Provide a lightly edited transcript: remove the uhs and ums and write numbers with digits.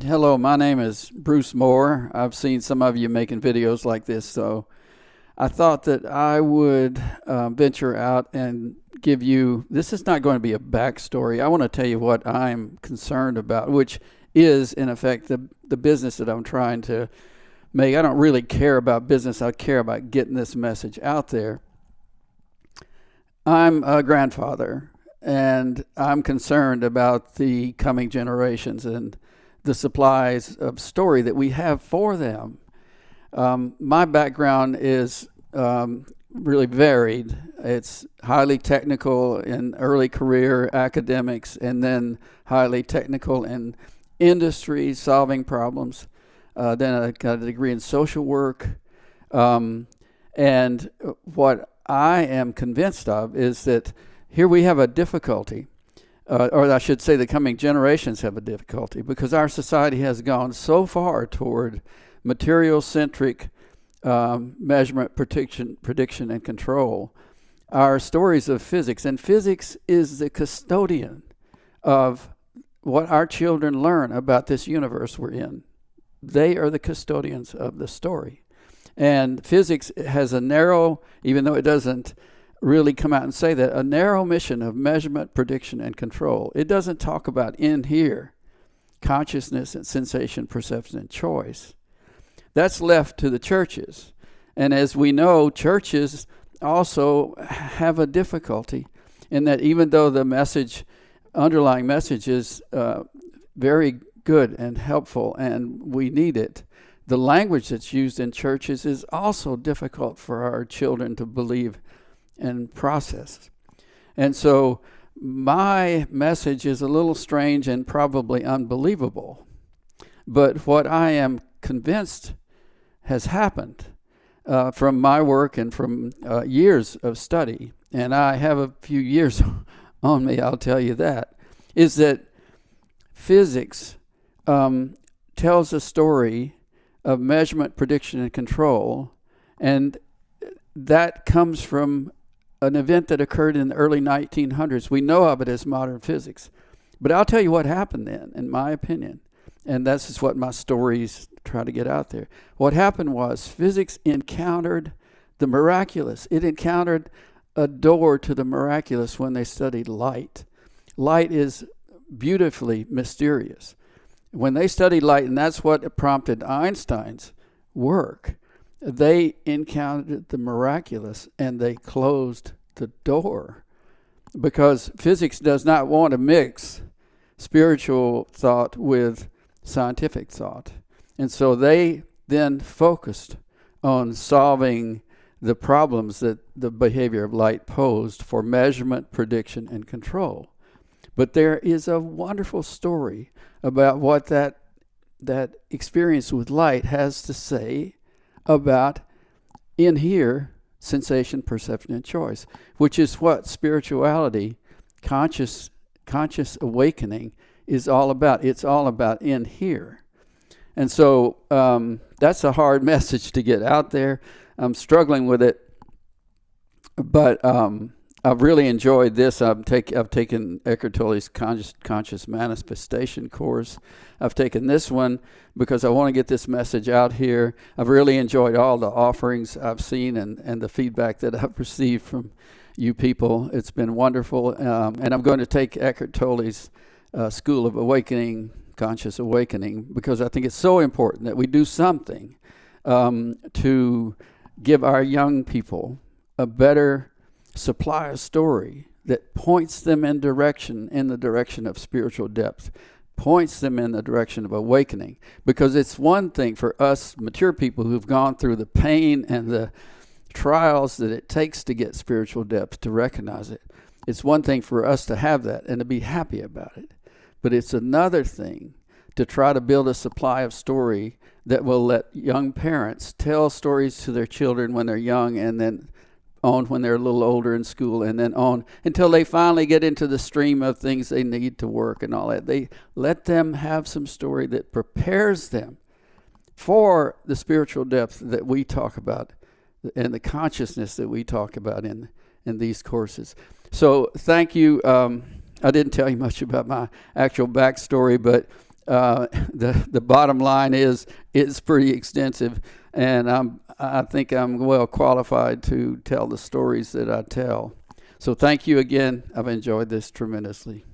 Hello, my name is Bruce Moore. I've seen some of you making videos like this, so I thought that I would venture out and give you, this is not going to be a backstory. I want to tell you what I'm concerned about, which is, in effect, the business that I'm trying to make. I don't really care about business. I care about getting this message out there. I'm a grandfather, and I'm concerned about the coming generations and the supplies of story that we have for them. My background is really varied. It's highly technical in early career academics, and then highly technical in industry, solving problems. Then I got a degree in social work. And what I am convinced of is that here we have a difficulty. Or I should say the coming generations have a difficulty because our society has gone so far toward material-centric measurement, prediction, and control. Our stories of physics, and physics is the custodian of what our children learn about this universe we're in. They are the custodians of the story. And physics has a narrow, even though it doesn't really come out and say that, a narrow mission of measurement, prediction, and control. It doesn't talk about in here consciousness and sensation, perception, and choice. That's left to the churches. And as we know, churches also have a difficulty in that even though the underlying message is very good and helpful and we need it, the language that's used in churches is also difficult for our children to believe and process. And so my message is a little strange and probably unbelievable. But what I am convinced has happened from my work and from years of study, and I have a few years on me, I'll tell you that, is that physics tells a story of measurement, prediction, and control, and that comes from an event that occurred in the early 1900s. We know of it as modern physics. But I'll tell you what happened then, in my opinion. And this is what my stories try to get out there. What happened was physics encountered the miraculous. It encountered a door to the miraculous when they studied light. Light is beautifully mysterious. When they studied light, and that's what prompted Einstein's work, they encountered the miraculous and they closed the door because physics does not want to mix spiritual thought with scientific thought. And so they then focused on solving the problems that the behavior of light posed for measurement, prediction, and control. But there is a wonderful story about what that experience with light has to say about in here sensation, perception, and choice, which is what spirituality, conscious awakening is all about. It's all about in here. And so that's a hard message to get out there. I'm struggling with it, but I've really enjoyed this. I've taken Eckhart Tolle's conscious manifestation course. I've taken this one because I want to get this message out here. I've really enjoyed all the offerings I've seen and the feedback that I've received from you people. It's been wonderful. And I'm going to take Eckhart Tolle's School of Awakening, Conscious Awakening, because I think it's so important that we do something to give our young people a better supply a story that points them in the direction of spiritual depth, points them in the direction of awakening. Because it's one thing for us mature people who've gone through the pain and the trials that it takes to get spiritual depth, to recognize it. It's one thing for us to have that and to be happy about it. But it's another thing to try to build a supply of story that will let young parents tell stories to their children when they're young, and then on when they're a little older in school, and then on until they finally get into the stream of things they need to work and all that. They let them have some story that prepares them for the spiritual depth that we talk about and the consciousness that we talk about in these courses. So thank you. I didn't tell you much about my actual backstory, but the bottom line is it's pretty extensive, and I think I'm well qualified to tell the stories that I tell. So thank you again. I've enjoyed this tremendously.